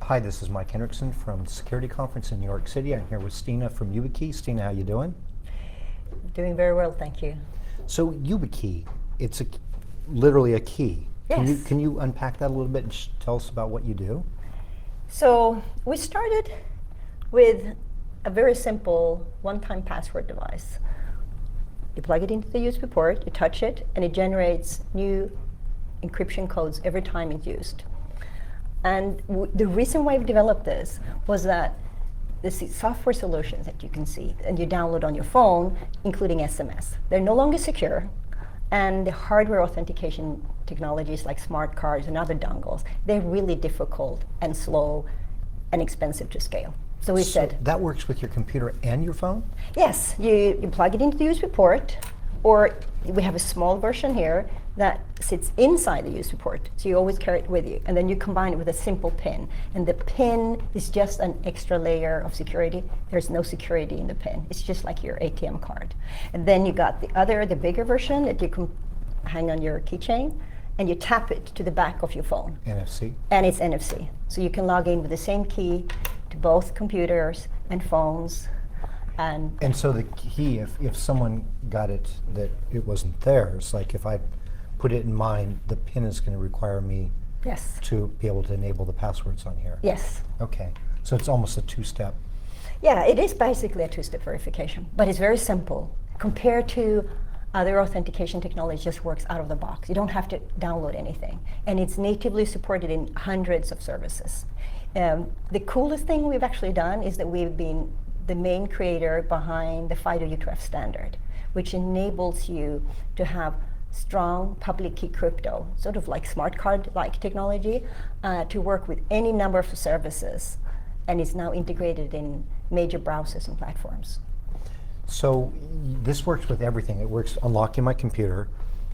Hi, this is Mike Hendrickson from the Security Conference in New York City. I'm here with Stina from Yubico. Stina, how you doing? Doing very well, thank you. So Yubico, it's literally a key. Yes. Can you unpack that a little bit and tell us about what you do? So we started with a very simple one-time password device. You plug it into the USB port, you touch it, and it generates new encryption codes every time it's used. And the reason why we developed this was that the software solutions that you can see and you download on your phone, including SMS, they're no longer secure, and the hardware authentication technologies like smart cards and other dongles, they're really difficult and slow and expensive to scale. So we said, that works with your computer and your phone? yes, you plug it into the USB port, or we have a small version here that sits inside the USB port, so you always carry it with you, and then you combine it with a simple PIN, and the PIN is just an extra layer of security. There's no security in the PIN. It's just like your ATM card. And then you got the bigger version that you can hang on your keychain, and you tap it to the back of your phone. NFC? And it's NFC. So you can log in with the same key to both computers and phones. And so the key, if someone got it that it wasn't theirs, like if I put it in mine, the PIN is going to require me yes. to be able to enable the passwords on here. Yes. Okay, so it's almost a two-step. Yeah, it is basically a two-step verification, but it's very simple. Compared to other authentication technology, just works out of the box. You don't have to download anything. And it's natively supported in hundreds of services. The coolest thing we've actually done is that we've been the main creator behind the FIDO U2F standard, which enables you to have strong public key crypto, sort of like smart card-like technology, to work with any number of services, and is now integrated in major browsers and platforms. So this works with everything. It works unlocking my computer,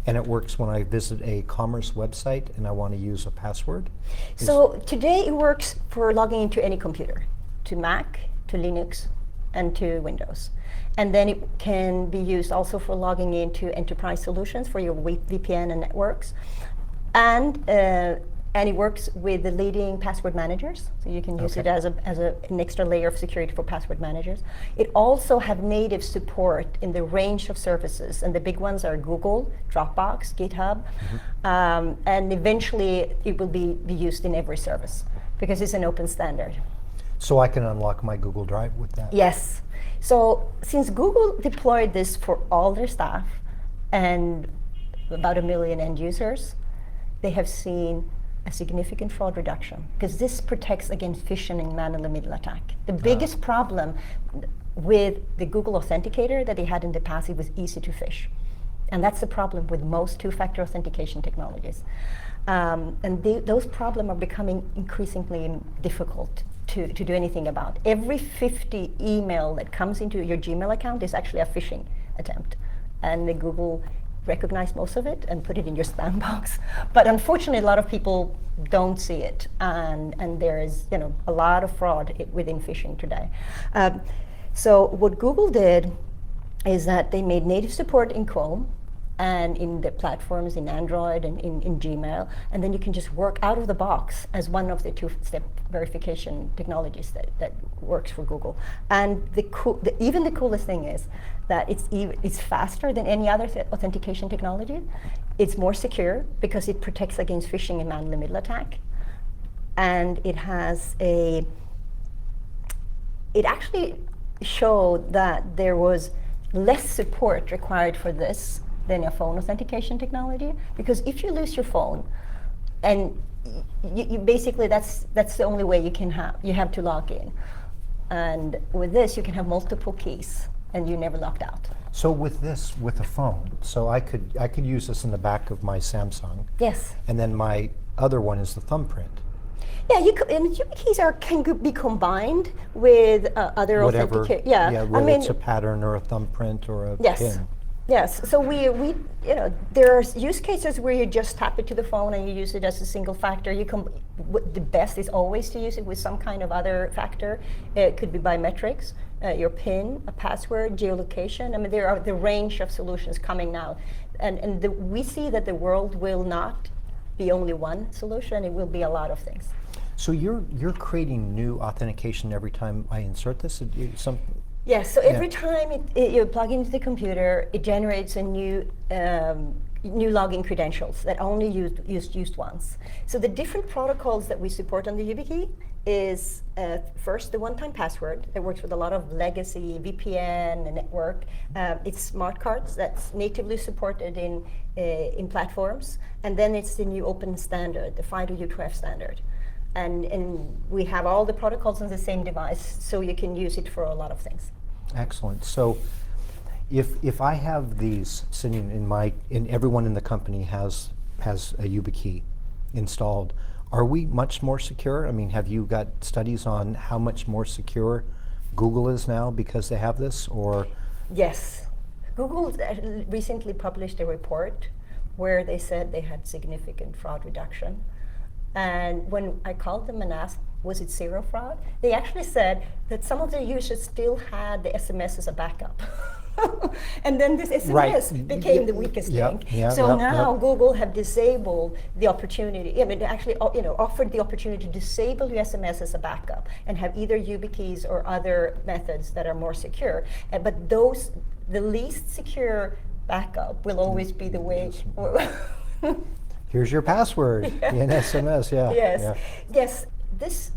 and it works when I visit a commerce website and I want to use a password? So today it works for logging into any computer, to Mac, to Linux, and to Windows. And then it can be used also for logging into enterprise solutions for your VPN and networks. And it works with the leading password managers, so you can use it as an extra layer of security for password managers. It also have native support in the range of services, and the big ones are Google, Dropbox, GitHub, and eventually it will be used in every service because it's an open standard. So I can unlock my Google Drive with that? Yes. So since Google deployed this for all their staff and about 1 million end users, they have seen a significant fraud reduction because this protects against phishing and man-in-the-middle attack. The biggest problem with the Google Authenticator that they had in the past, it was easy to phish. And that's the problem with most two-factor authentication technologies. Those problems are becoming increasingly difficult to do anything about. Every 50 email that comes into your Gmail account is actually a phishing attempt. And the Google recognized most of it and put it in your spam box. But unfortunately, a lot of people don't see it. And there is a lot of fraud within phishing today. So what Google did is that they made native support in Chrome and in the platforms in Android and in Gmail, and then you can just work out of the box as one of the two-step verification technologies that works for Google. And even the coolest thing is that it's faster than any other authentication technology. It's more secure because it protects against phishing and man-in-the-middle attack. And it actually showed that there was less support required for this than a phone authentication technology, because if you lose your phone, and you basically that's the only way you have to log in, and with this you can have multiple keys and you're never locked out. So with a phone, so I could use this in the back of my Samsung. Yes. And then my other one is the thumbprint. Yeah, and YubiKeys can be combined with other authentication. Yeah, whether it's a pattern or a thumbprint or a pin. Yes, so there are use cases where you just tap it to the phone and you use it as a single factor. The best is always to use it with some kind of other factor. It could be biometrics, your PIN, a password, geolocation. I mean, there are the range of solutions coming now. And we see that the world will not be only one solution, it will be a lot of things. So you're creating new authentication every time I insert this? Yes, so Yeah. every time you plug into the computer, it generates a new login credentials that only used once. So the different protocols that we support on the YubiKey is first the one-time password that works with a lot of legacy VPN and network. It's smart cards that's natively supported in platforms, and then it's the new open standard, the FIDO-U2F standard. And we have all the protocols on the same device, so you can use it for a lot of things. Excellent. So if I have these sitting in everyone in the company has a YubiKey installed, are we much more secure? I mean, have you got studies on how much more secure Google is now because they have this, or? Yes. Google recently published a report where they said they had significant fraud reduction. And when I called them and asked, was it zero fraud? They actually said that some of their users still had the SMS as a backup. And then this SMS became the weakest link. So now Google have disabled the opportunity, I mean, actually offered the opportunity to disable your SMS as a backup and have either YubiKeys or other methods that are more secure. But the least secure backup will always be the way. Here's your password in SMS, yeah. Yes, yeah. Yes. This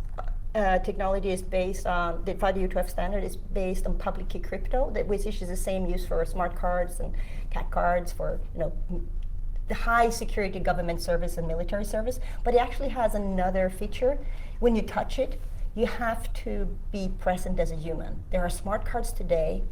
technology is based on, the FIDO-U2F standard is based on public key crypto, which is the same use for smart cards and CAT cards for the high security government service and military service. But it actually has another feature. When you touch it, you have to be present as a human. There are smart cards today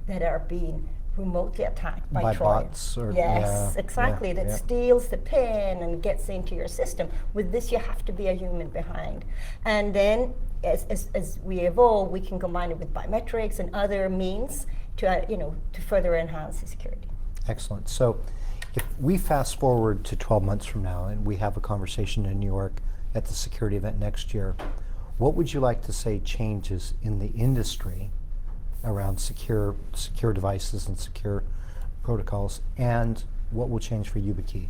that are being remotely attacked by bots, or exactly, that steals the pin and gets into your system. With this, you have to be a human behind. And then as we evolve, we can combine it with biometrics and other means to further enhance the security. Excellent. So if we fast forward to 12 months from now and we have a conversation in New York at the security event next year, what would you like to say changes in the industry around secure devices and secure protocols, and what will change for YubiKey?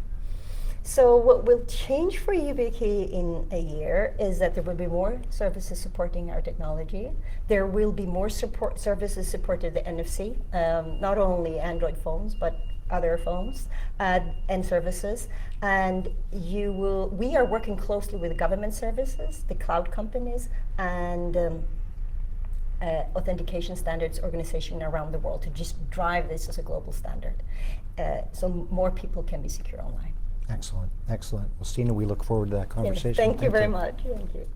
So what will change for YubiKey in a year is that there will be more services supporting our technology. There will be more services supported the NFC, not only Android phones, but other phones and services. And we are working closely with government services, the cloud companies, and authentication standards organization around the world to just drive this as a global standard, so more people can be secure online. Excellent, excellent. Well, Stina, we look forward to that conversation. Yes, thank you very much. Thank you.